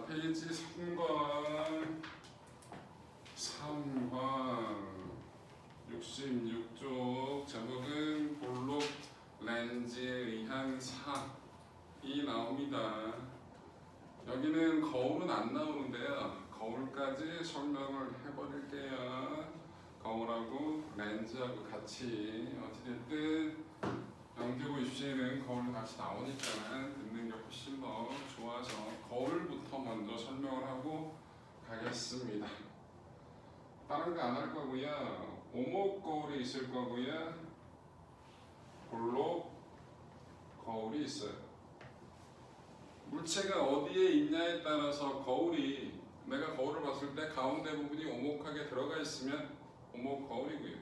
자, 페이지 3번 66쪽 제목은 볼록 렌즈에 의한 사이 나옵니다. 여기는 거울은 안 나오는데요. 거울까지 설명을 해버릴게요. 거울하고 렌즈하고 같이 어찌됐든 영계고 입시에는 거울 같이 나오니까 듣는 게 훨씬 더 좋아서 거울부터 먼저 설명을 하고 가겠습니다. 다른 거 안 할 거고요. 오목 거울이 있을 거고요. 볼록 거울이 있어요. 물체가 어디에 있냐에 따라서 거울이 내가 거울을 봤을 때 가운데 부분이 오목하게 들어가 있으면 오목 거울이고요.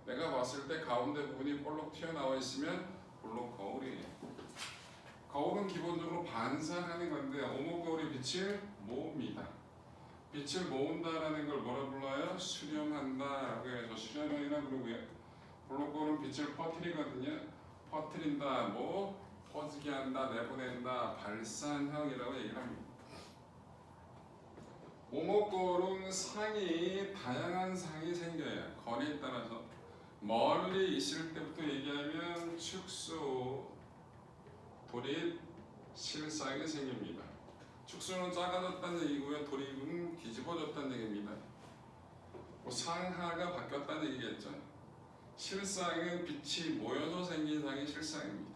내가 봤을 때 가운데 부분이 볼록 튀어나와 있으면 볼록 거울이에요. 거울은 기본적으로 반사하는 건데 오목 거울이 빛을 모읍니다. 빛을 모은다라는 걸 뭐라 불러요? 수렴한다라고 해서 수렴이라고 그러고요. 볼록 거울은 빛을 퍼뜨리거든요. 퍼뜨린다, 뭐 퍼지게 한다, 내보낸다, 발산형이라고 얘기를 합니다. 오목 거울은 상이 다양한 상이 생겨요. 거리에 따라서 멀리 있을 때부터 얘기하면 축소, 돌입, 실상이 생깁니다. 축소는 작아졌다는 얘기고요. 돌입은 뒤집어졌다는 얘기입니다. 상하가 바뀌었다는 얘기겠죠. 실상은 빛이 모여서 생긴 상이 실상입니다.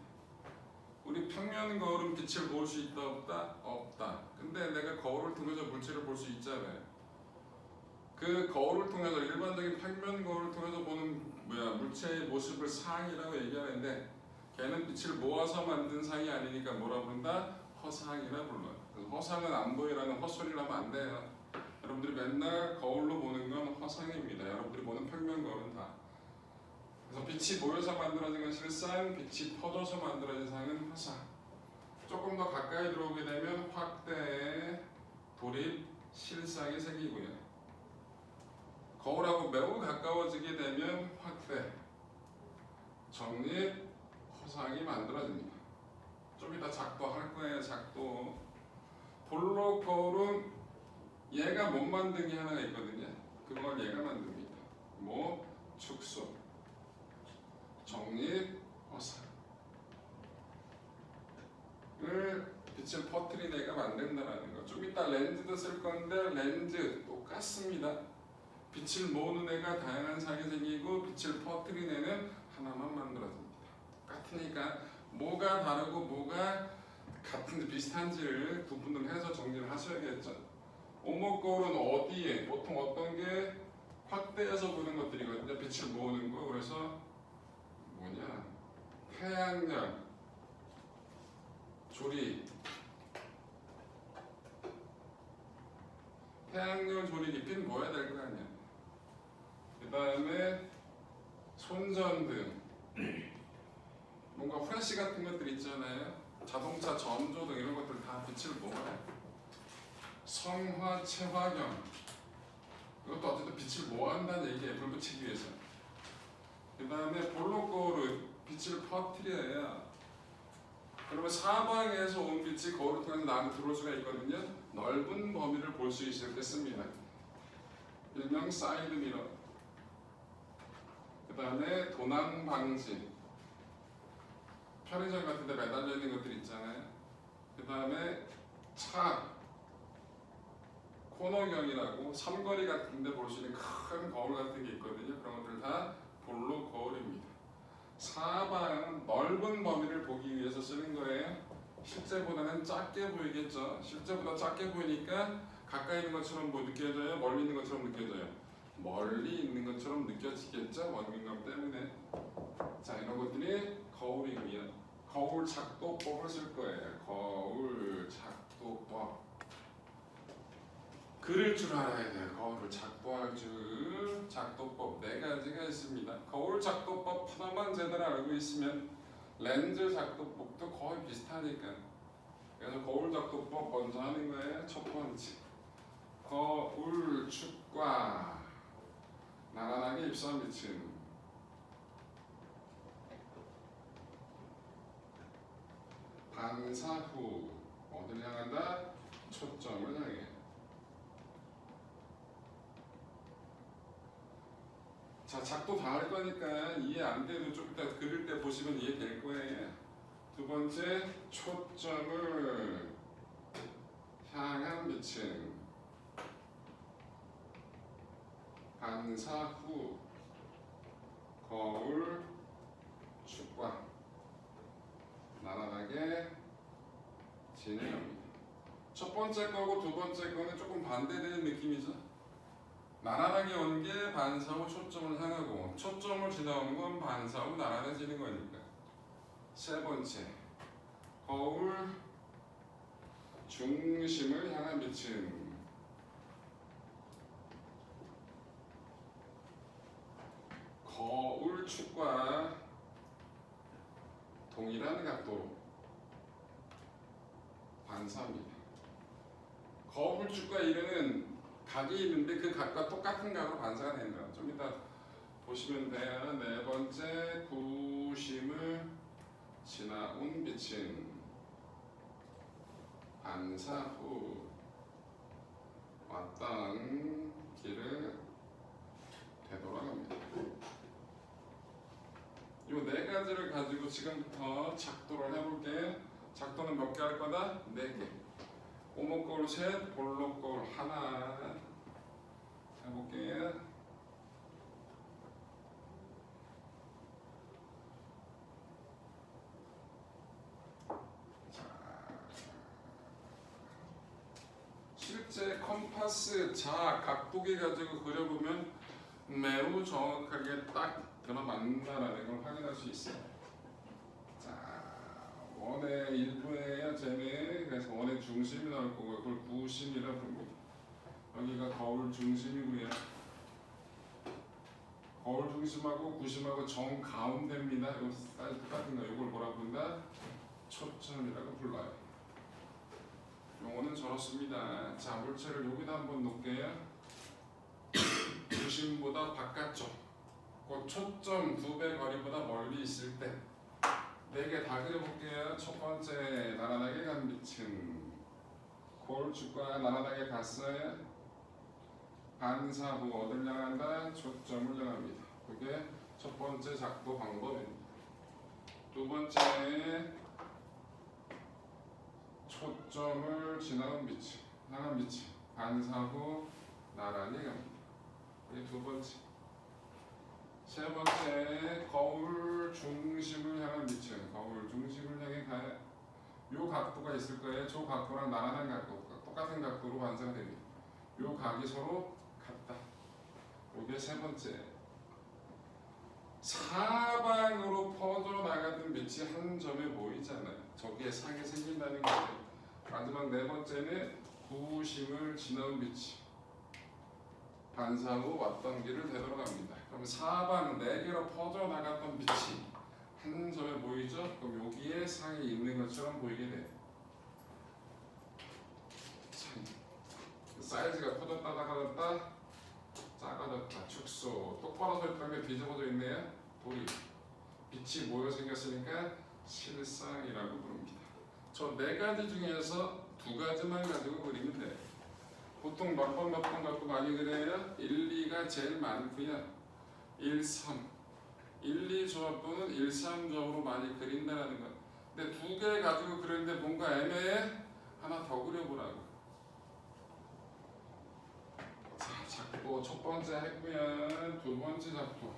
우리 평면 거울은 빛을 볼 수 있다 없다? 없다. 근데 내가 거울을 통해서 물체를 볼 수 있잖아요. 그 거울을 통해서 일반적인 평면 거울을 통해서 보는 물체의 모습을 상이라고 얘기하는데 걔는 빛을 모아서 만든 상이 아니니까 뭐라 부른다? 허상이라 불러요. 허상은 안 보이라는 헛소리를 하면 안 돼요. 여러분들이 맨날 거울로 보는 건 허상입니다. 여러분들이 보는 평면 거울은 다. 그래서 빛이 모여서 만들어진 건 실상, 빛이 퍼져서 만들어진 상은 허상. 조금 더 가까이 들어오게 되면 확대, 돌입, 실상이 생기고요. 거울하고 매우 가까워지게 되면 확대, 정립, 허상이 만들어집니다. 좀 이따 작도 할 거예요. 작도. 볼록 거울은 얘가 못 만든 게 하나가 있거든요. 그걸 얘가 만듭니다. 뭐? 축소, 정립, 허상을 빛을 퍼뜨린 애가 만든다는 거. 좀 이따 렌즈도 쓸 건데 렌즈 똑같습니다. 빛을 모으는 애가 다양한 상이 생기고 빛을 퍼뜨린 애는 하나만 만들어집니다. 똑같으니까 뭐가 다르고 뭐가 같은지 비슷한지를 구분을 해서 정리를 하셔야겠죠. 오목 거울은 어디에 보통 어떤 게 확대해서 보는 것들이거든요. 빛을 모으는 거. 그래서 뭐냐, 태양열, 조리, 태양열 조리 깊이는 뭐야 될 거 아니야. 그 다음에 손전등, 뭔가 후레쉬 같은 것들 있잖아요. 자동차 전조등 이런 것들 다 빛을 모아요. 성화, 채화경 이것도 어쨌든 빛을 모아한다는 얘기예요. 불 붙이기 위해서. 그 다음에 볼록 거울은 빛을 퍼뜨려야 그러면 사방에서 온 빛이 거울을 통해서 나한테 들어올 수가 있거든요. 넓은 범위를 볼 수 있을 때 씁니다. 일명 사이드 미러. 그 다음에 도난 방지. 편의점 같은 데 매달려 있는 것들 있잖아요. 그 다음에 차, 코너경이라고 삼거리 같은 데 볼 수 있는 큰 거울 같은 게 있거든요. 그런 것들 다 볼록 거울입니다. 사방 넓은 범위를 보기 위해서 쓰는 거예요. 실제보다는 작게 보이겠죠. 실제보다 작게 보이니까 가까이 있는 것처럼 뭐 느껴져요? 멀리 있는 것처럼 느껴져요? 멀리 있는 것처럼 느껴지겠죠? 원근감 때문에. 자, 이런 것들이 거울이고요. 거울 작도법을 쓸 거예요. 거울 작도법. 그릴 줄 알아야 돼요. 거울을 작도할 줄. 작도법 4가지가 있습니다. 거울 작도법 하나만 제대로 알고 있으면 렌즈 작도법도 거의 비슷하니까. 그래서 거울 작도법 먼저 하는 거예요. 첫 번째, 거울 축과 나란하게 입선 비침. 반사 후 어디를 향한다? 초점을 자, 작도 다 할 거니까 이해 안 돼도 좀 이따 그릴 때 보시면 이해될 거예요. 두 번째, 초점을 향한 비침 반사 후 거울 축과 나란하게 진행합니다. 첫 번째 거고 두 번째 거는 조금 반대되는 느낌이죠. 나란하게 온 게 반사 후 초점을 향하고 초점을 지나온 건 반사 후 나란해지는 거니까. 세 번째, 거울 중심을 향한 비침 거울 축과 동일한 각도로 반사합니다. 거울 축과 이래는 각이 있는데 그 각과 똑같은 각으로 반사가 된다. 좀 이따 보시면 돼요. 네 번째, 구심을 지나온 비침 반사 후 왔던 길을 되돌아갑니다. 이 네 가지를 가지고 지금부터 작도를 해볼게요. 작도는 몇 개 할 거다? 4개. 오목거울 셋, 볼록거울 하나 해볼게요. 실제 컴파스 자 각도기 가지고 그려보면 매우 정확하게 딱 들어맞는다라는 걸 확인할 수 있어요. 자, 원의 일부예요, 쟤는. 그래서 원의 중심이 나올 거고 그걸 구심이라 부릅니다. 여기가 거울 중심이고요. 거울 중심하고 구심하고 정 가운데입니다. 이거 사이즈 똑같은 거. 이걸 뭐라 부른다? 초점이라고 불러요. 용어는 저렇습니다. 자, 물체를 여기다 한번 놓을게요. 중심보다 바깥쪽, 그 초점 2배 거리보다 멀리 있을 때 4개 다 그려볼게요. 첫 번째, 나란하게 간 비침 거울 축과 나란하게 갔어요. 반사 후 어딜 향한다? 초점을 향합니다. 그게 첫 번째 작도 방법입니다. 두 번째, 초점을 지나온 비침, 향한 비침 반사 후 나란히 갑니다. 이게 두 번째. 세 번째, 거울 중심을 향한 비침, 거울 중심을 향해 가요. 요 각도가 있을 거예요. 저 각도랑 나란한 각도, 똑같은 각도로 반사가 됩니다. 요 각이 서로 같다. 이게 세 번째. 사방으로 퍼져나가던 빛이 한 점에 모이잖아요. 저기에 상이 생긴다는 거예요. 마지막 네 번째는 구심을 지나온 빛이 반사 후 왔던 길을 되돌아갑니다. 그럼 사방 4개로 퍼져나갔던 빛이 한 점에 모이죠? 그럼 여기에 상이 있는 것처럼 보이게 돼요. 사이즈가 커졌다 작아졌다 작아졌다 축소 똑바로 서 있던 게 뒤집어져 있네요. 돌이 빛이 모여 생겼으니까 실상이라고 부릅니다. 저 4가지 중에서 2가지만 가지고 그리면 돼요. 보통 몇 번 갖고 많이 그려요? 1, 2가 제일 많고요. 1, 3 1, 2 조합부는 1, 3점으로 많이 그린다는 거. 근데 2개 가지고 그렸는데 뭔가 애매해? 하나 더 그려보라고. 자, 작도 첫 번째 했고요. 두 번째 작도.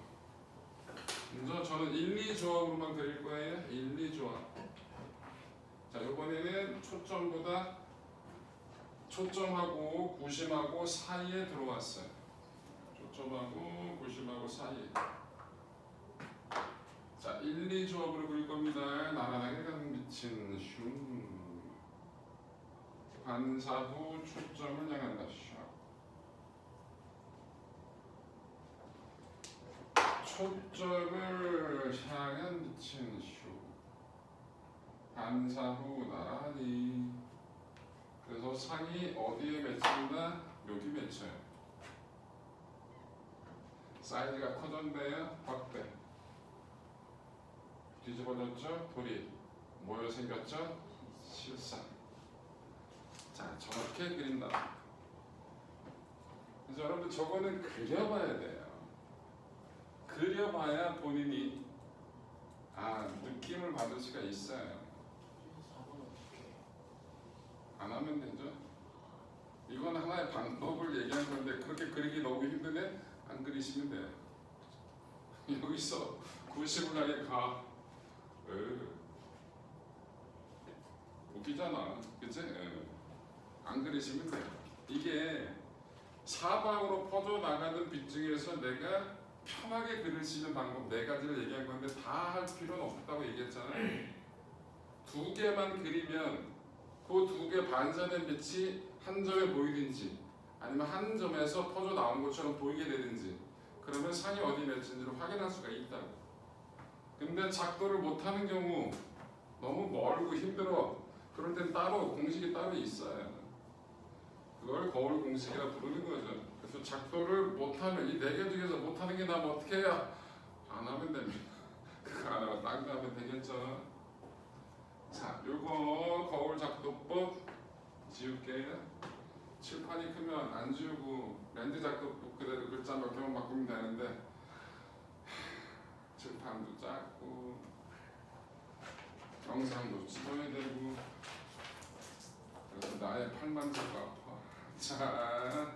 먼저 저는 1, 2 조합으로만 그릴 거예요. 1, 2 조합. 자, 이번에는 초점하고 구심하고 사이에 들어왔어요. 초점하고 구심하고 사이에. 자, 1, 2 조합으로 그릴 겁니다. 나란하게 가는 빛은 슝. 반사 후 초점을 향한다. 초점을 향한 빛은 슈. 반사 후 나란히. 그래서 상이 어디에 맺힌다? 여기 맺혀요. 사이즈가 커졌네요. 확대. 뒤집어졌죠? 돌이 모여 생겼죠? 실상. 자, 저렇게 그린다. 그래서 여러분들 저거는 그려봐야 돼요. 그려봐야 본인이 느낌을 받을 수가 있어요. 4번 어떻게? 안 하면 되죠. 이건 하나의 방법을 얘기한 건데 그렇게 그리기 너무 힘드네? 안 그리시면 돼요. 여기서 90을 향해 가. 웃기잖아. 그치? 안 그리시면 돼요. 이게 사방으로 퍼져나가는 빛 중에서 내가 편하게 그릴 수 있는 방법 4가지를 얘기한 건데 다 할 필요는 없다고 얘기했잖아요. 2개만 그리면 그 2개 반사된 빛이 한 점에 보이든지 아니면 한 점에서 퍼져 나온 것처럼 보이게 되든지 그러면 상이 어디 맺힌지를 확인할 수가 있다고. 근데 작도를 못하는 경우 너무 멀고 힘들어. 그럴 땐 따로 공식이 따로 있어요. 그걸 거울 공식이라 부르는 거죠. 그래서 작도를 못하면 이 4개 중에서 못하는 게 나면 어떻게 해야? 안 하면 됩니다. 그거 안 하고 딴 거 하면 되겠죠. 자, 요거 거울 작도법 지울게요. 칠판이 크면 안 지우고 렌즈 작도법 그대로 글자 몇 개만 바꾸면 되는데 칠판도 작고 영상도 찍어야 되고 그래서 나의 팔만 자꾸 아파. 자,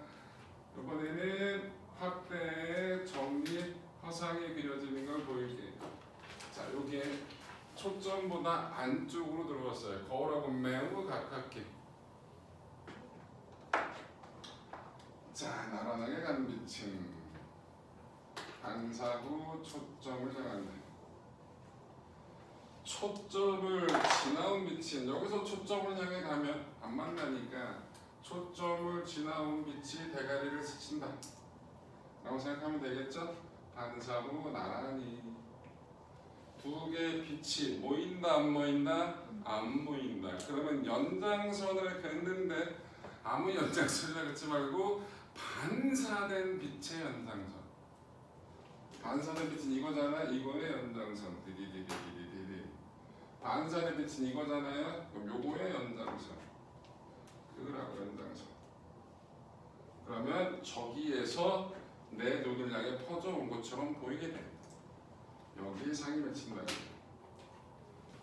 이번에는 확대, 정립, 화상이 그려지는 걸 보일게요. 자, 요게 초점보다 안쪽으로 들어갔어요. 거울하고 매우 가깝게. 자, 나란하게 가는 빛은 반사 후 초점을 향한다. 초점을 지나온 빛은 여기서 초점을 향해 가면 안 만나니까 초점을 지나온 빛이 대가리를 스친다 라고 생각하면 되겠죠? 반사 후 나란히 2개의 빛이 모인다 안 모인다? 안 모인다. 그러면 연장선을 긋는데 아무 연장선이라 긋지 말고 반사된 빛의 연장선. 반사된 빛은 이거잖아. 이거의 연장선. 디디디디디디디. 반사된 빛은 이거잖아요. 그럼 요거의 연장선. 그거라고 연장선. 그러면 저기에서 내 눈을 향해 퍼져온 것처럼 보이게 돼. 여기에 상이 맺힌다.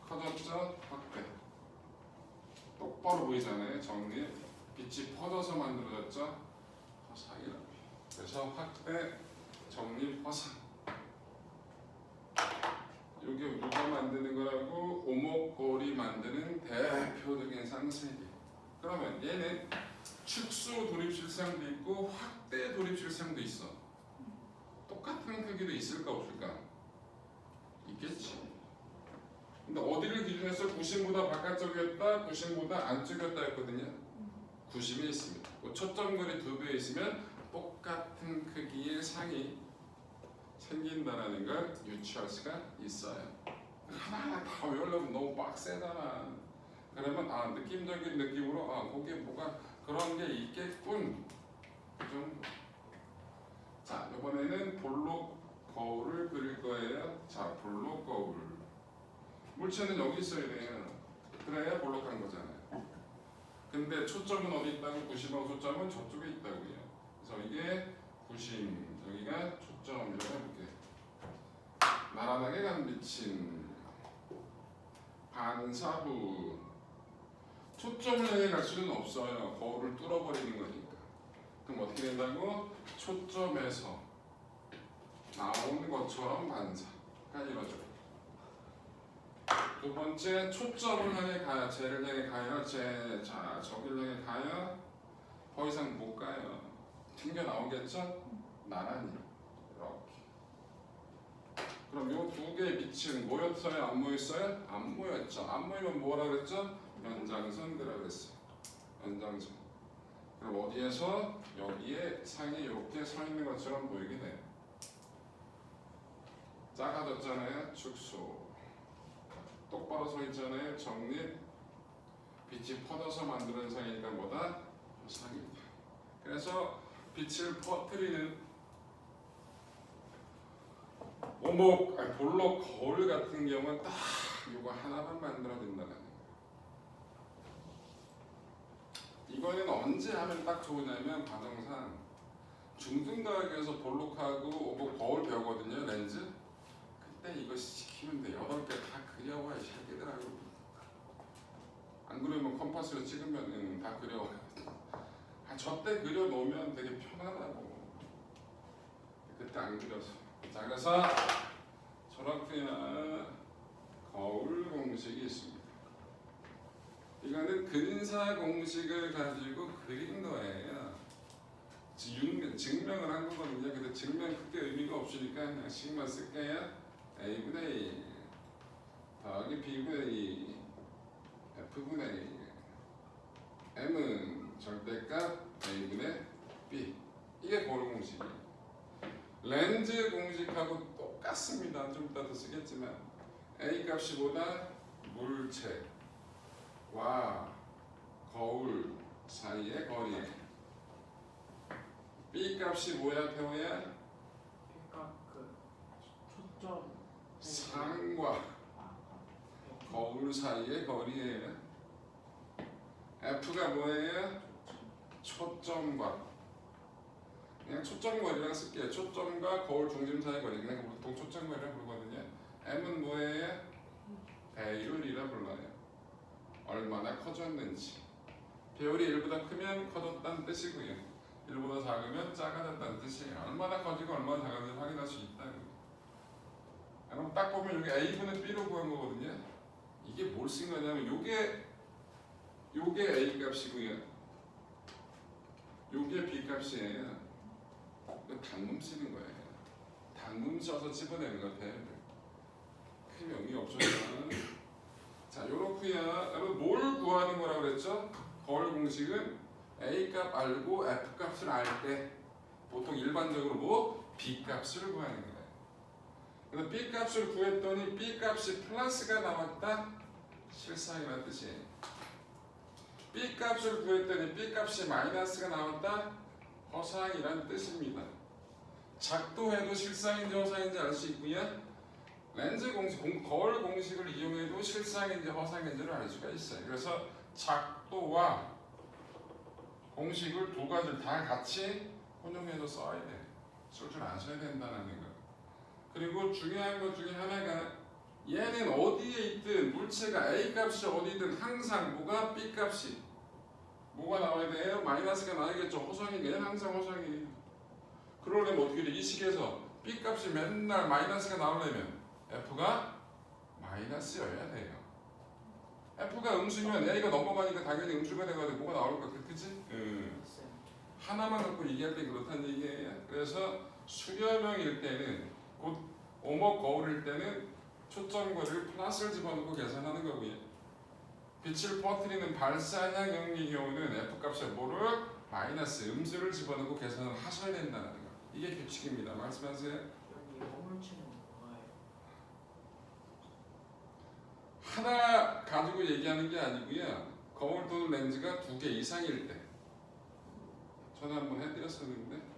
커졌죠? 확대. 똑바로 보이잖아요. 정리. 빛이 퍼져서 만들어졌죠? 화상이라고. 그래서 확대, 정립, 화상. 이게 누가 만드는 거라고? 오목거울이 만드는 대표적인 상세계. 그러면 얘는 축소 도립실상도 있고 확대 도립실상도 있어. 똑같은 크기도 있을까 없을까? 있겠지. 근데 어디를 기준해서 구심보다 바깥쪽이었다, 구심보다 안쪽이었다 했거든요. 구심이 있습니다. 초점거리 2배 있으면 똑같은 크기의 상이 생긴다는 걸 유추할 수가 있어요. 하나하나 다 외우려면 너무 빡세잖아. 그러면 느낌적인 느낌으로 거기에 뭐가 그런 게 있겠군. 그 정도. 자, 이번에는 볼록 거울을 그릴 거예요. 자, 볼록 거울. 물체는 여기 있어야 돼요. 그래야 볼록한 거잖아요. 근데 초점은 어디 있다고? 구심하고 초점은 저쪽에 있다고요. 그래서 이게 구심, 여기가 초점이라고 해볼게요. 나란하게 간 빛은 반사 후 초점을 향해 갈 수는 없어요. 거울을 뚫어버리는 거니까. 그럼 어떻게 된다고? 초점에서 나온 것처럼 반사가 이루어져요. 2번째, 초점을 향해 가요. 쟤를 향해 가요. 자, 저기를 향해 가요. 더 이상 못 가요. 튕겨 나오겠죠? 나란히 이렇게. 그럼 요 2개의 빛은 모였어요? 안 모였어요? 안 모였죠. 안 모이면 뭐라 그랬죠? 연장선이라고 그랬어요. 연장선. 그럼 어디에서? 여기에 상이 이렇게 서 있는 것처럼 보이게 돼요. 작아졌잖아요. 축소. 똑바로 서 있잖아요. 정립. 빛이 퍼져서 만드는 상이니까 뭐다? 상이다. 그래서 빛을 퍼뜨리는 볼록 거울 같은 경우는 딱 이거 하나만 만들어진다는 거예요. 이거는 언제 하면 딱 좋으냐면 과정상 중등과학에서 볼록하고 뭐 거울 배우거든요, 렌즈. 그때 이거 시키면 돼. 8개 다 그려와 이 새끼들하고. 안 그러면 컴파스로 찍으면 다 그려와. 저때 그려놓으면 되게 편하다고. 그때 안 그려서. 자, 그래서 저렇게 거울 공식이 있습니다. 이거는 근사 공식을 가지고 그린 거예요. 증명을 한 거거든요. 근데 증명 크게 의미가 없으니까 그냥 식만 쓸게요. A분의 1 더하기 B분의 2 F분의 1 M은 절대값 A분의 B. 이게 거울 공식이에요. 렌즈 공식하고 똑같습니다. 좀 이따 더 쓰겠지만 A 값이 보다 물체와 거울 사이의 거리. B 값이 뭐야, 태호야? 그러니까 그 초점 상과 거울 사이의 거리예요. F가 뭐예요? 초점과. 그냥 초점거리라고 쓸게요. 초점과 거울 중심 사이의 거리. 그냥 보통 초점거리라고 부르거든요. M은 뭐예요? 배율이라 불러요. 얼마나 커졌는지. 배율이 1보다 크면 커졌다는 뜻이고요. 1보다 작으면 작아졌다는 뜻이에요. 얼마나 커지고 얼마나 작은지 확인할 수 있다는 거예요. 그럼 딱 보면 여기 A분의 B로 구한 거거든요. 이게 뭘 쓴 거냐면 요게 A 값이고요. 요게 B 값이에요. 이거 단문 쓰는 거예요. 단문 써서 집어내는 거 같아요. 큰 의미 없어요. 자, 요렇고요. 여러분 뭘 구하는 거라고 그랬죠? 거울 공식은 A 값 알고 F 값을 알 때 보통 일반적으로 뭐 B 값을 구하는 거예요. 그래서 B 값을 구했더니 B 값이 플러스가 나왔다. 실상이라는 뜻이에요. B 값을 구했더니 B 값이 마이너스가 나왔다. 허상이라는 뜻입니다. 작도해도 실상인지 허상인지 알 수 있고요. 렌즈 공식, 거울 공식을 이용해도 실상인지 허상인지를 알 수가 있어요. 그래서 작도와 공식을 두 가지를 다 같이 혼용해서 써야 돼. 쓸 줄 아셔야 된다는 거. 그리고 중요한 것 중에 하나가 얘는 어디에 있든 물체가 A 값이 어디든 항상 뭐가 B 값이 뭐가 나와야 돼요? 마이너스가 나와야겠죠. 허상이에요. 항상 허상이에요. 그러려면 어떻게 돼? 이 식에서 B 값이 맨날 마이너스가 나오려면 F가 마이너스여야 돼요. F가 음수면 A가 넘어가니까 당연히 음수가 돼가지고 뭐가 나올까? 그치? 하나만 갖고 얘기할 때 그렇다는 얘기예요. 그래서 수렴형일 때는 곧 오목 거울일 때는 초점거리를 플러스를 집어넣고 계산하는 거고요. 빛을 퍼뜨리는 발사량형의 경우는 F값에 뭐를? 마이너스 음수를 집어넣고 계산을 하셔야 된다는 거. 이게 규칙입니다. 말씀하세요. 여기 허물체는 뭐예요? 하나 가지고 얘기하는 게 아니고요. 거울 또는 렌즈가 2개 이상일 때. 전화 한번 해드렸었는데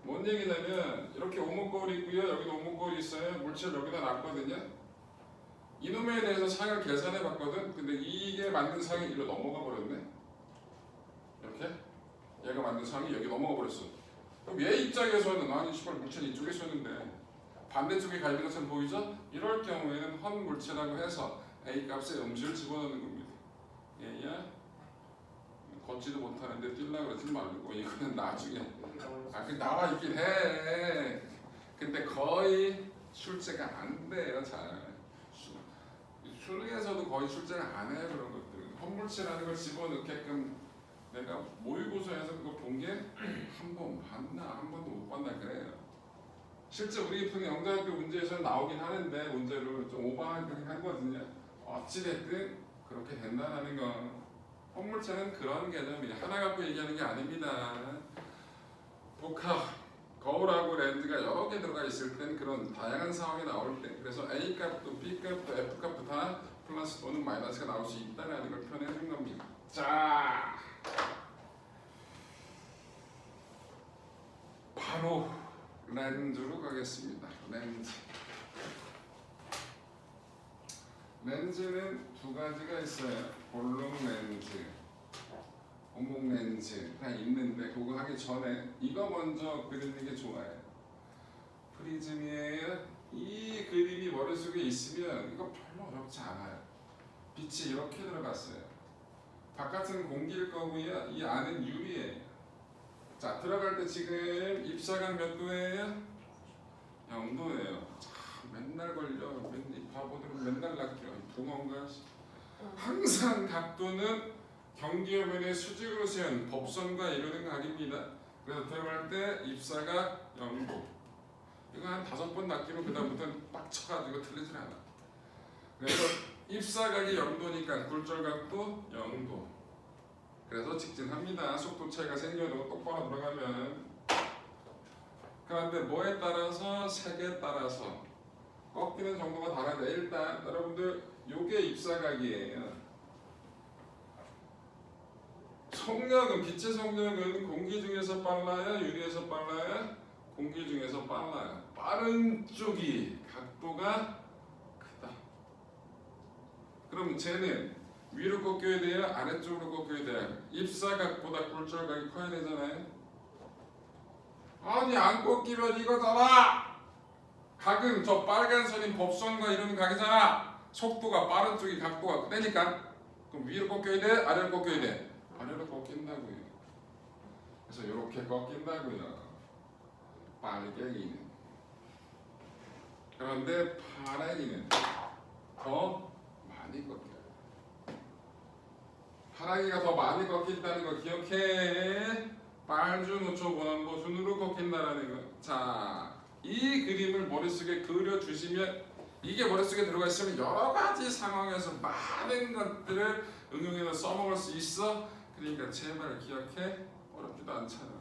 뭔 얘기냐면 이렇게 오목거울이 있고요. 여기도 오목거울이 있어요. 물체를 여기다 놨거든요. 이놈에 대해서 상을 계산해 봤거든. 근데 이게 만든 상이 이리로 넘어가 버렸네. 이렇게 얘가 만든 상이 여기 넘어가 버렸어. 그럼 얘 입장에서는 아니 시발 물체는 이쪽에 있었는데 반대쪽에 가 있는 것처럼 보이죠? 이럴 경우에는 헌 물체라고 해서 A 값에 음수를 집어넣는 겁니다. 얘야 걷지도 못하는데 뛰려고 그러지 말고 이거는 나중에 그 나와 있긴 해. 근데 거의 출제가 안 돼요. 잘 수능에서도 거의 출제를 안 해요. 그런 것들 헌물체라는 걸 집어넣게끔 내가 모의고사에서 그거 본 게 한 번 봤나 한 번도 못 봤나 그래요. 실제 우리 푸는 영재학교 문제에서 나오긴 하는데 문제를 좀 오버하긴 하거든요. 어찌됐든 그렇게 된다는 건 헌물체는 그런 개념이에요. 하나 갖고 얘기하는 게 아닙니다. 복합, 거울하고 렌즈가 여러 개 들어가 있을 땐 그런 다양한 상황이 나올 때 그래서 A 값도 B 값도 F 값도 다 플러스 또는 마이너스가 나올 수 있다는 걸 표현해 준 겁니다. 자, 바로 렌즈로 가겠습니다. 렌즈는 두 가지가 있어요. 볼록 렌즈, 오목 렌즈가 있는데 그거 하기 전에 이거 먼저 그리는 게 좋아요. 프리즘이에요. 이 그림이 머릿속에 있으면 이거 별로 어렵지 않아요. 빛이 이렇게 들어갔어요. 바깥은 공기일 거고요. 이 안은 유리예요. 자, 들어갈 때 지금 입사각 몇 도예요? 0도예요. 참 맨날 걸려. 이 바보들은 맨날 낚여. 부모인가? 항상 각도는 경계화면의 수직으로 세운 법선과 이루는 각입니다. 그래서 들어갈 때 입사각 0도. 이거 한 5번 낚이면 그다음부터는 빡쳐가지고 틀리질 않아. 그래서 입사각이 0도니까 굴절각도 0도. 그래서 직진합니다. 속도 차이가 생겨도 똑바로 들어가면. 그런데 뭐에 따라서 색에 따라서 꺾이는 정도가 다르다. 일단 여러분들 요게 입사각이에요. 속력은 빛의 속력은 공기 중에서 빨라요, 유리에서 빨라요? 공기 중에서 빨라요. 빠른 쪽이 각도가 크다. 그럼 쟤는 위로 꺾여야 돼요, 아래쪽으로 꺾여야 돼요? 입사각보다 굴절각이 커야 되잖아요. 아니 안 꺾이면 이거잖아. 각은 저 빨간 선인 법선과 이루는 각이잖아. 속도가 빠른 쪽이 각도가 크다니까. 그럼 위로 꺾여야 돼, 아래로 꺾여야 돼? 아래로 꺾인다고요. 그래서 이렇게 꺾인다고요. 빨갱이는. 그런데 파랑이는 더 많이 꺾여요. 파랑이가 더 많이 꺾인다는 거 기억해. 빨주 노초 보남보 순으로 꺾인다라는 거. 자, 이 그림을 머릿속에 그려주시면 이게 머릿속에 들어가 있으면 여러 가지 상황에서 많은 것들을 응용해서 써먹을 수 있어. 그러니까 제발 기억해. 어렵지도 않잖아.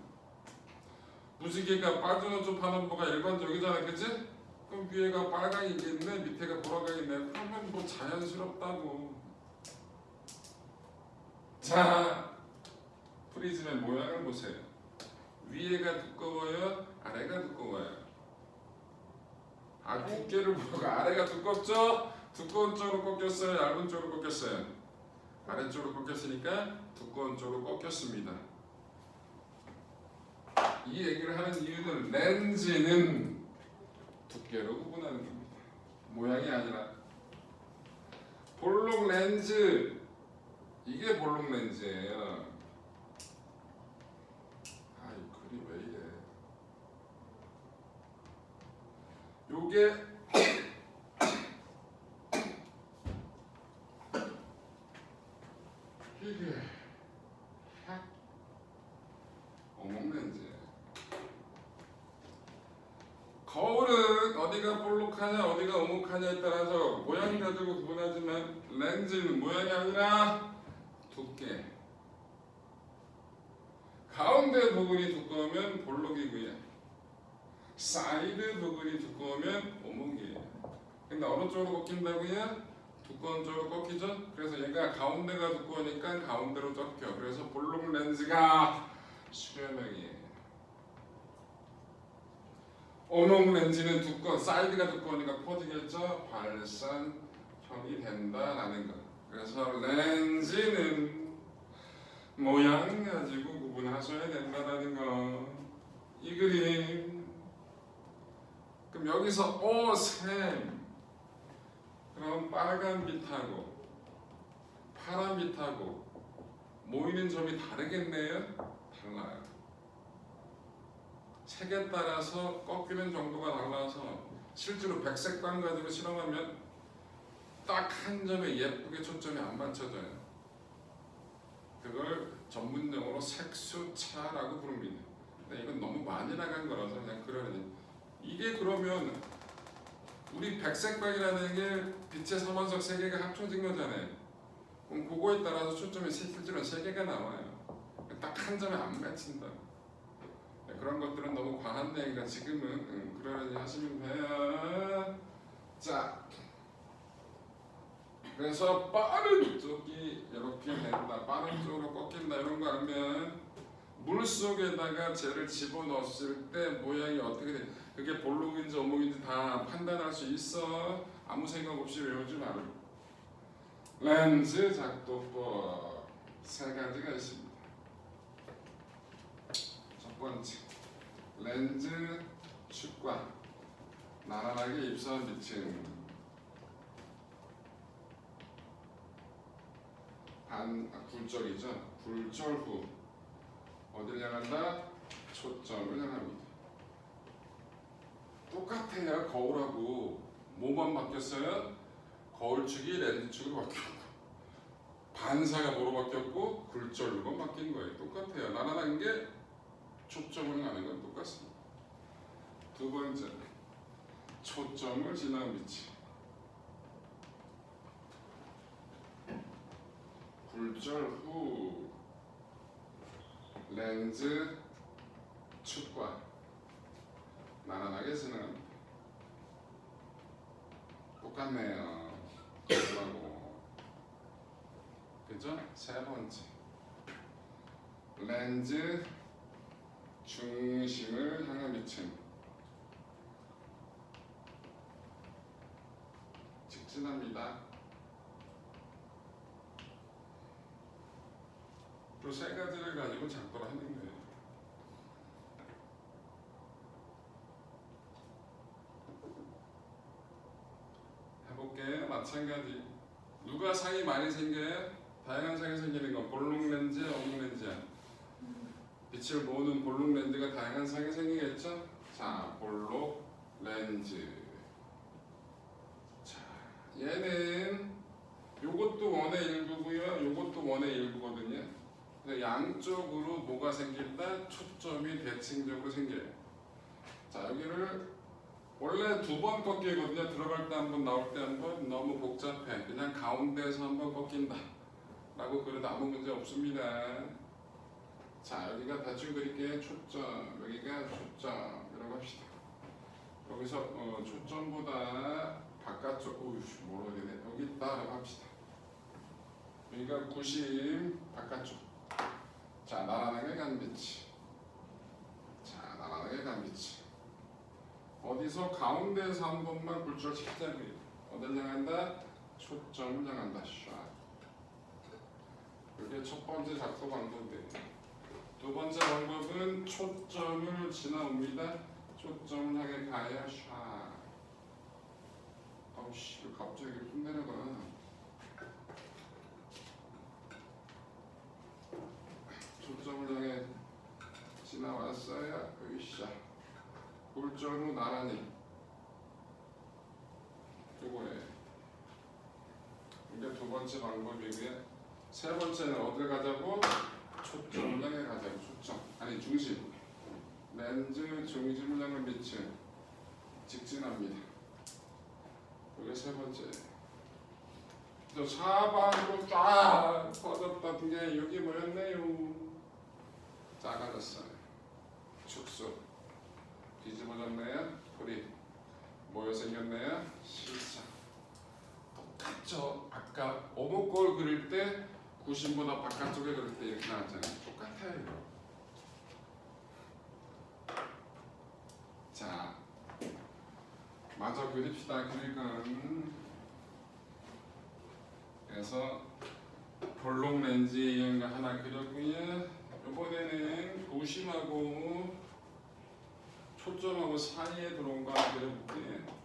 무지개가 빨주노초 파남보가 일반적이잖아, 그치? 그럼 위에가 빨강이 있네, 밑에가 보라가 있네. 그러면 뭐 자연스럽다고. 자, 프리즘의 모양을 보세요. 위에가 두꺼워요, 아래가 두꺼워요. 아, 두께를 보고 아래가 두껍죠? 두꺼운 쪽으로 꺾였어요, 얇은 쪽으로 꺾였어요? 아래쪽으로 꺾였으니까 두꺼운 쪽으로 꺾였습니다. 이 얘기를 하는 이유는 렌즈는 두께로 구분하는 겁니다. 모양이 아니라. 볼록 렌즈, 이게 볼록 렌즈예요. 아, 이 글이 왜 이래? 요게 이게 오목 렌즈. 거울은 어디가 볼록하냐 어디가 오목하냐에 따라서 모양 가지고 구분하지만 렌즈는 모양이 아니라 두께. 가운데 부분이 두꺼우면 볼록이고요, 사이드 부분이 두꺼우면 오목이에요. 근데 어느 쪽으로 꺾인다고요? 두꺼운 쪽으로 꺾이죠? 그래서 얘가 가운데가 두꺼우니까 가운데로 꺾여. 그래서 볼록 렌즈가 수렴형이에요. 오목 렌즈는 사이드가 두꺼우니까 퍼지겠죠? 발산형이 된다라는 거. 그래서 렌즈는 모양 가지고 구분하셔야 된다라는 거. 이 그림. 그럼 여기서 샘. 그럼 빨간 빛하고 파란 빛하고 모이는 점이 다르겠네요? 달라요. 색에 따라서 꺾이는 정도가 달라서 실제로 백색광 가지고 실험하면 딱 한 점에 예쁘게 초점이 안 맞춰져요. 그걸 전문용어로 색수차라고 부릅니다. 근데 이건 너무 많이 나간 거라서 그냥 그러니. 이게 그러면 우리 백색광이라는 게 빛의 삼원석 3개가 합쳐진 거잖아요. 그럼 그거에 따라서 초점이 실제로 3개가 나와요. 딱 한 점에 안 맺힌다. 그런 것들은 너무 과한 내용이라 지금은 그러려니 하시면 돼요. 자, 그래서 빠른 쪽이 이렇게 된다, 빠른 쪽으로 꺾인다 이런 거 알면 물 속에다가 쟤를 집어넣었을 때 모양이 어떻게 돼? 그게 볼록인지 오목인지 다 판단할 수 있어. 아무 생각 없이 외우지 말고. 렌즈 작도법 3가지가 있습니다. 렌즈 축과 나란하게 입사한 빛은 굴절이죠. 굴절 후 어디를 향한다? 초점을 향합니다. 똑같아요. 거울하고 뭐만 바뀌었어요? 거울축이 렌즈축으로 바뀌었고 반사가 뭐로 바뀌었고 굴절로만 바뀐 거예요. 똑같아요. 나란한 게 초점을 향하는 건 똑같습니다. 두 번째, 초점을 지나는 빛이 굴절 후 렌즈 축과 나란하게 지나갑니다. 똑같네요. 거울하고 그죠? 세 번째, 렌즈 중심을 향한 빛은 직진합니다. 그 세 가지를 가지고 작도를 하는 거예요. 해볼게요. 마찬가지. 누가 상이 많이 생겨요? 다양한 상이 생기는 건 볼록 렌즈, 어묵 렌즈야. 빛을 모으는 볼록 렌즈가 다양한 상이 생기겠죠? 자, 볼록 렌즈. 자, 얘는 요것도 원의 일부고요. 요것도 원의 일부거든요. 근데 양쪽으로 뭐가 생긴다? 초점이 대칭적으로 생겨요. 자, 여기를 원래 두 번 꺾이거든요. 들어갈 때 한 번, 나올 때 한 번. 너무 복잡해. 그냥 가운데에서 한 번 꺾인다 라고 그래도 아무 문제 없습니다. 자, 여기가 대충 그릴게. 초점, 여기가 초점 이라고 합시다. 여기서 초점보다 바깥쪽, 오우씨 뭐라 해야 되네. 여기 있다라고 합시다. 여기가 구심 바깥쪽. 자, 나란하게 간 빛이. 자, 나란하게 간 빛이. 어디서 가운데에서 한 번만 굴절시키자고요. 어딜 향한다? 초점을 향한다. 샷. 이게 첫 번째 작도 방법이에요. 두 번째 방법은 초점을 지나옵니다. 초점을 향해 가야 샷. 아우씨, 갑자기 좀 내려가. 초점을 향해 지나왔어요. 으쌰. 굴절 후 나란히. 요거예요. 이게 두 번째 방법이고요. 세 번째는 어딜 가자고? 초점을 향해 가자고. 초점. 아니 중심. 렌즈 중심을 향한 빛은 직진합니다. 이게 세 번째. 저 사방으로 쫙 퍼졌던 게 여기 뭐였네요? 작아졌어요. 축소. 뒤집어졌네요. 풀이 뭐여 생겼네요? 실상. 똑같죠? 아까 오목골 그릴 때 구심보다 바깥쪽에 그릴 때 이렇게 나왔잖아요. 똑같아요. 자, 마저 그립시다. 그릭은 그래서 볼록 렌즈의 이형과 하나 그렸고요. 이번에는 구심하고 초점하고 사이에 들어온 거 하나 그려볼게요.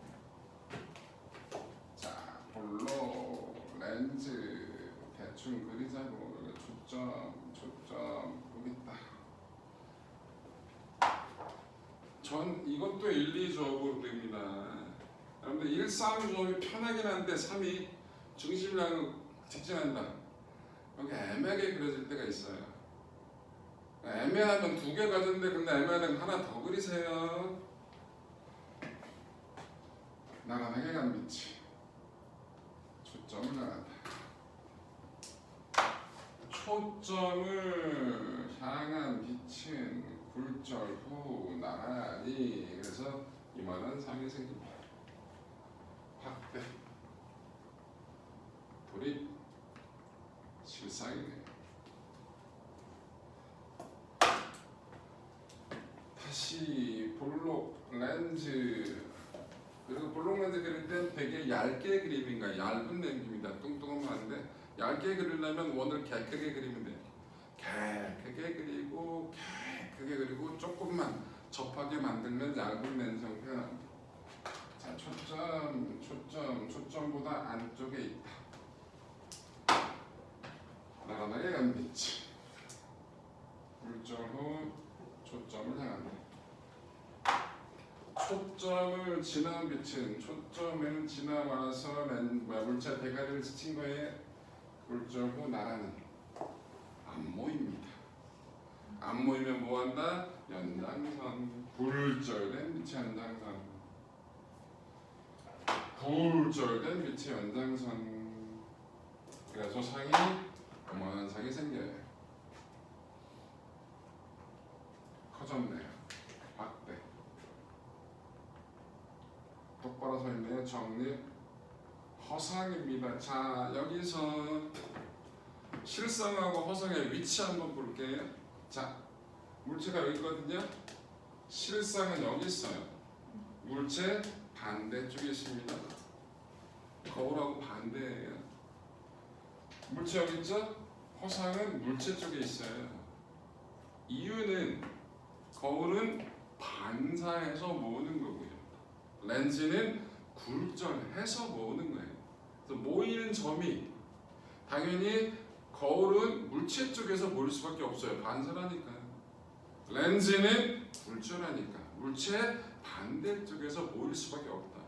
자, 볼록 렌즈 대충 그리자고. 초점 여기 있다. 전 이것도 1, 2조합으로 그립니다. 여러분들 1, 3조합이 편하긴 한데 3이 중심이랑 직진한다. 여기 애매하게 그려질 때가 있어요. 애매하면 두 개 가졌는데 근데 애매하면 하나 더 그리세요. 나란하게 간 빛이 초점을 향한다. 초점을 향한 빛은 굴절 후 나란히. 그래서 이만한 상이 생깁니다. 확대 돌입 실상이네요. 다시 볼록 렌즈. 그리고 볼록 렌즈 그릴 땐 되게 얇게 그림인가 얇은 렌즈입니다. 뚱뚱하면 안 돼. 얇게 그리려면 원을 개 크게 그리면 돼. 개 크게 그리고 개 크게 그리고 조금만 접하게 만들면 얇은 렌즈 형태가 납니다. 자, 초점보다 안쪽에 있다. 나란하게 간 빛. 물절 후 초점을 향한다. 초점을 지난 빛은 초점을 지나와서 물체 대가리를 스친 거에 물절 후 나란히 안 모입니다. 안 모이면 뭐한다? 연장선. 굴절된 빛의 연장선. 굴절된 빛의 연장선. 그래서 상이 요만한 상이 생겨요. 커졌네요. 확대. 똑바로 서 있네요. 정립. 허상입니다. 자, 여기서 실상하고 허상의 위치 한번 볼게요. 자, 물체가 여기 있거든요. 실상은 여기 있어요. 물체 반대쪽에 있습니다. 거울하고 반대예요. 물체 여기 있죠? 허상은 물체 쪽에 있어요. 이유는 거울은 반사해서 모으는 거고요. 렌즈는 굴절해서 모으는 거예요. 그래서 모이는 점이 당연히 거울은 물체 쪽에서 모일 수밖에 없어요. 반사라니까. 렌즈는 굴절하니까 물체 반대쪽에서 모일 수밖에 없다.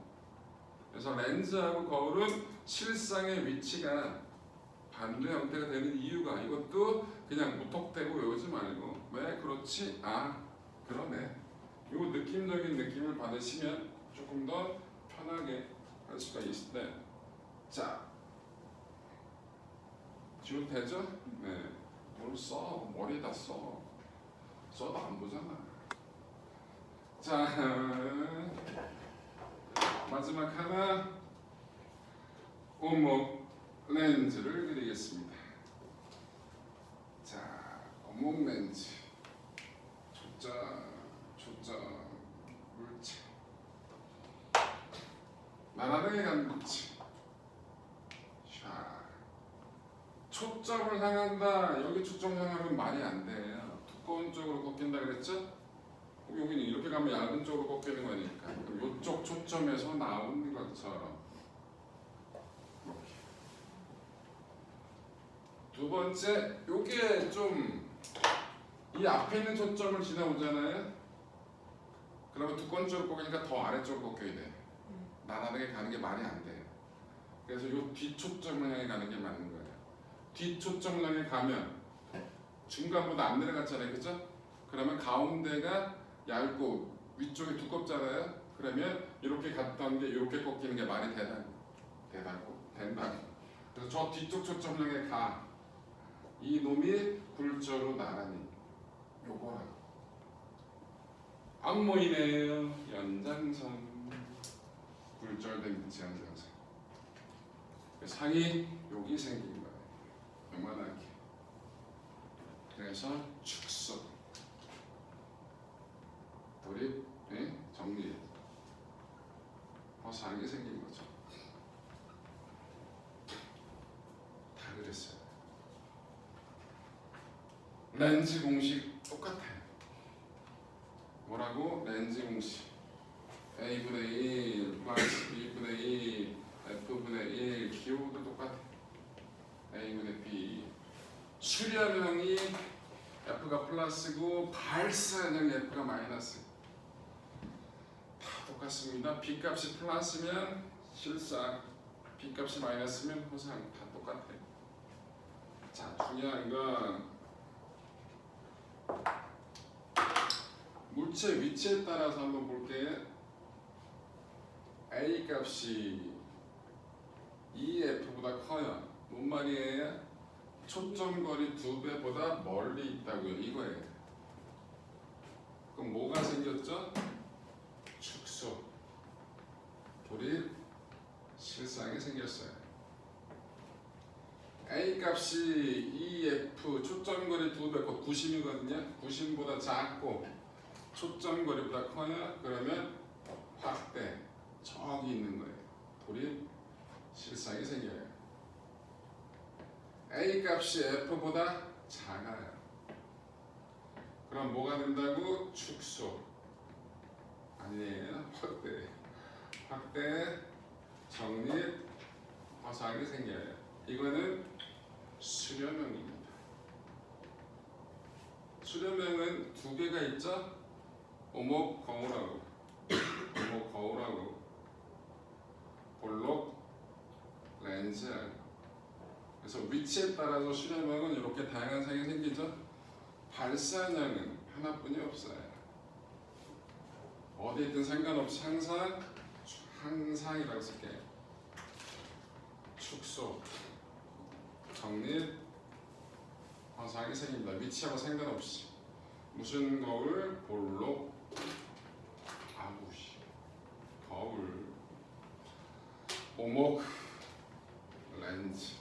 그래서 렌즈하고 거울은 실상의 위치가 반대 형태가 되는 이유가 이것도 그냥 무턱대고 외우지 말고 왜 그렇지? 아 그러네. 이 느낌적인 느낌을 받으시면 조금 더 편하게 할 수가 있는데 자 지워도 되죠? 네. 뭘 써? 머리에다 써. 써도 안 보잖아. 자 마지막 하나 오목 렌즈를 그리겠습니다. 자 오목 렌즈 초점 물체 나란하게 간 물체 샤 초점을 향한다. 여기 초점 향하면 말이 안 돼요. 두꺼운 쪽으로 꺾인다 그랬죠? 여기는 이렇게 가면 얇은 쪽으로 꺾이는 거니까 이쪽 초점에서 나오는 것처럼 이렇게. 두 번째, 요게 좀 이 앞에 있는 초점을 지나오잖아요. 그러면 두꺼운 쪽으로 꺾이니까 더 아래쪽으로 꺾여야 돼. 나란하게 가는 게 말이 안 돼요. 그래서 요 뒷초점을 향해 가는 게 맞는 거예요. 뒷초점을 향해 가면 중간보다 안 내려갔잖아요, 그죠? 그러면 가운데가 얇고 위쪽이 두껍잖아요. 그러면 이렇게 갔던 게 이렇게 꺾이는 게 말이 된다고. 그래서 저 뒤쪽 초점 향해 가. 이 놈이 굴절로 나란히 요거라고. 안 모이네요. 연장선. 굴절된 빛의 연장선. 상이 여기 생긴 거예요. 요만하게. 그래서 축소. 돌입, 네? 정리. 허상이 생긴 거죠. 다 그랬어요. 렌즈 공식 똑같아요. 뭐라고? 렌즈 공식. A분의 1 플러스 B분의 1 F분의 1 기호도 똑같아요. A분의 B. 수렴형이 F가 플러스고 발산형이 F가 마이너스. 다 똑같습니다. B값이 플러스면 실상, B값이 마이너스면 허상. 다 똑같아요. 자, 중요한 건 물체 위치에 따라서 한번 볼게요. A 값이 EF보다 커요. 뭔 말이에요? 초점거리 2배보다 멀리 있다고요. 이거예요. 그럼 뭐가 생겼죠? 축소. 돌입. 실상이 생겼어요. A 값이 EF 초점거리 2배, 곧 90이거든요. 90보다 작고 초점거리보다 커요. 그러면 확대. 저기 있는 거예요. 돌입. 실상이 생겨요. A 값이 F보다 작아요. 그럼 뭐가 된다고? 축소. 아니에요. 확대, 정립, 화사하게 생겨요. 이거는 수렴형입니다. 수렴형은 두 개가 있죠. 오목 거울하고 볼록 렌즈. 그래서 위치에 따라서 수렴형은 이렇게 다양한 상이 생기죠. 발산형은 하나뿐이 없어요. 어디 있든 상관없이 항상이라고 쓸게요. 축소, 정립, 화사하게 생깁니다. 위치하고 상관없이. 무슨 거울? 볼록, 거울, 오목, 렌즈.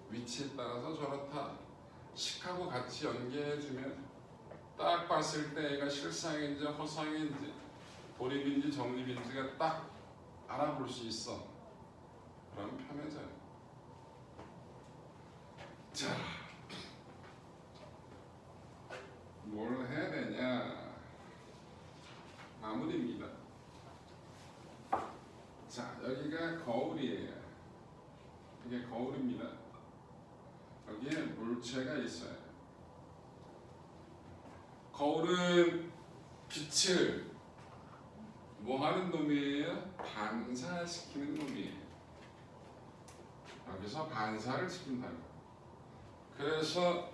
위치에 따라서 저렇다. 식하고 같이 연계해주면 딱 봤을 때 얘가 실상인지 허상인지 돌입인지 정립인지가 딱 알아볼 수 있어. 그럼 편해져요. 자, 뭘 해야 되냐? 마무리입니다. 자, 여기가 거울이에요. 이게 거울입니다. 여기에 물체가 있어요. 거울은 빛을 뭐 하는 놈이에요? 반사시키는 놈이에요. 여기서 반사를 시킨다고. 그래서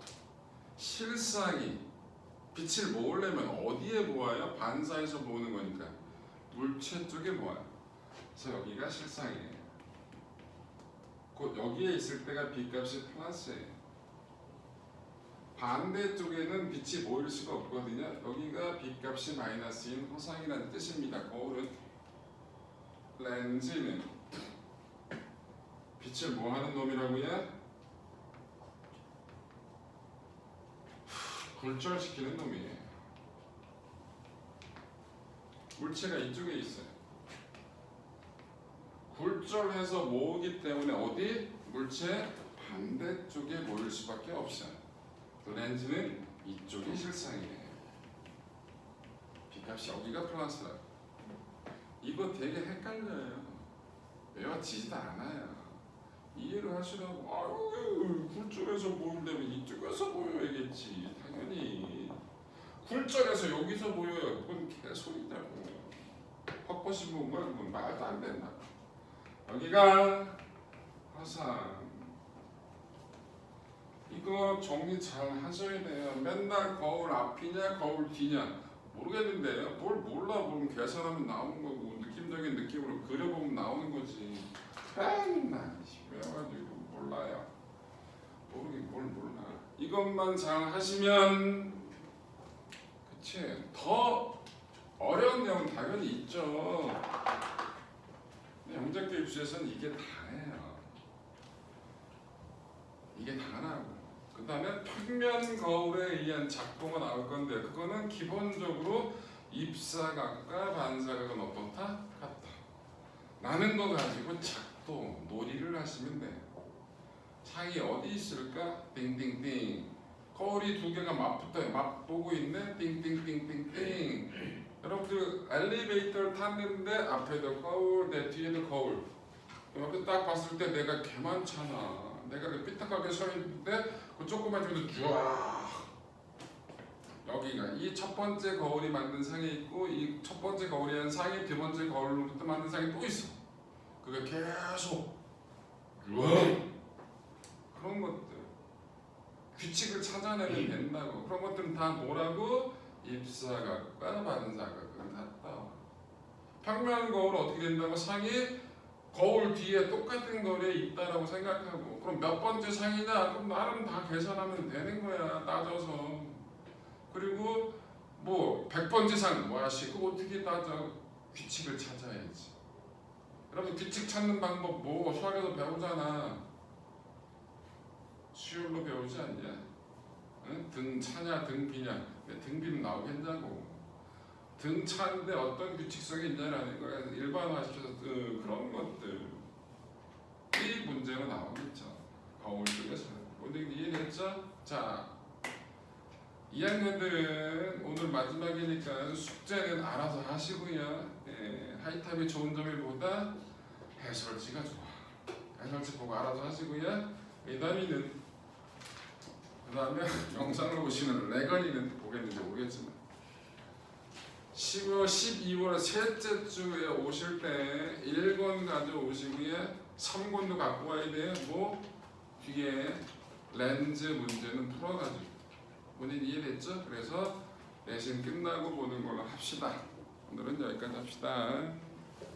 실상이 빛을 모으려면 어디에 모아요? 반사해서 모으는 거니까 물체 쪽에 모아요. 그래서 여기가 실상이에요. 곧 여기에 있을 때가 빛값이 플러스예요. 반대쪽에는 빛이 모일 수가 없거든요. 여기가 빛값이 마이너스인 허상이라는 뜻입니다. 거울은 렌즈는 빛을 뭐 하는 놈이라고요? 굴절시키는 놈이에요. 물체가 이쪽에 있어요. 굴절해서 모으기 때문에 어디? 물체 반대쪽에 모일 수밖에 없어요. 렌즈는 이쪽이 실상이에요. 빛값이 여기가 플러스라고. 이거 되게 헷갈려요. 외워지지도 않아요. 이해를 하시라고. 아유, 굴절해서 모인다면 이쪽에서 모여야겠지. 당연히 굴절해서 여기서 모여요. 그건 개소리다고. 헛것이 보면 말도 안 된다. 여기가 화상. 이거 정리 잘 하셔야 돼요. 맨날 거울 앞이냐 거울 뒤냐 모르겠는데요. 뭘 몰라. 보면 계산하면 나오는 거고 느낌적인 느낌으로 그려보면 나오는 거지. 맨날 외워가지고 몰라요. 모르긴 뭘 몰라. 이것만 잘 하시면 그치. 더 어려운 내용은 당연히 있죠. 근데 영작교육 주에서는 이게 다예요. 이게 다라고. 그 다음에 평면 거울에 의한 작동가 나올 건데 그거는 기본적으로 입사각과 반사각은 어떻다? 같다. 라는 거 가지고 작동, 놀이를 하시면 돼요. 창이 어디 있을까? 띵띵띵. 거울이 두 개가 맞붙어요. 맞보고 있네. 띵띵띵띵띵. 여러분들 엘리베이터를 탔는데 앞에도 거울, 내 뒤에도 거울. 옆에 딱 봤을 때 내가 개 많잖아. 내가 삐딱하게 서 있는데 그 조그만 쪽에서 쫙 여기가 이 첫 번째 거울이 만든 상이 있고 이 첫 번째 거울이 한 상이 두 번째 거울로 만든 상이 또 있어. 그게 계속 그런 것들 규칙을 찾아내면 된다고. 그런 것들은 다 뭐라고? 입사각과 반사각은 같다. 평면 거울 어떻게 된다고? 상이 거울 뒤에 똑같은 거리에 있다라고 생각하고 그럼 몇 번째 상이냐? 그럼 나름 다 계산하면 되는 거야. 따져서. 그리고 뭐 100번째 상 뭐야씨 그거 어떻게 따져? 규칙을 찾아야지. 여러분 규칙 찾는 방법 뭐 수학에서 배우잖아. 수열로 배우지 않냐? 응? 등 차냐 등 비냐. 등 비는 나오겠냐고. 등 차는데 어떤 규칙성이 있냐라는 거야. 일반화시켜서 그런 것들 이 문제로 나오겠죠. 거울 쪽에서. 근데 이해됐죠? 자, 2학년들은 오늘 마지막이니까 숙제는 알아서 하시고요. 하이탑이 좋은 점이 뭐다? 해설지가 좋아. 해설지 보고 알아서 하시고요. 미담이는 그 다음에 영상을 보시면 레건이는 보겠는지 모르겠지만 10월, 12월 셋째 주에 오실 때 1권 가져오시고요. 3권도 갖고 와야 돼요. 뭐 뒤에 렌즈 문제는 풀어가지고 본인 이해됐죠? 그래서 내신 끝나고 보는 걸로 합시다. 오늘은 여기까지 합시다.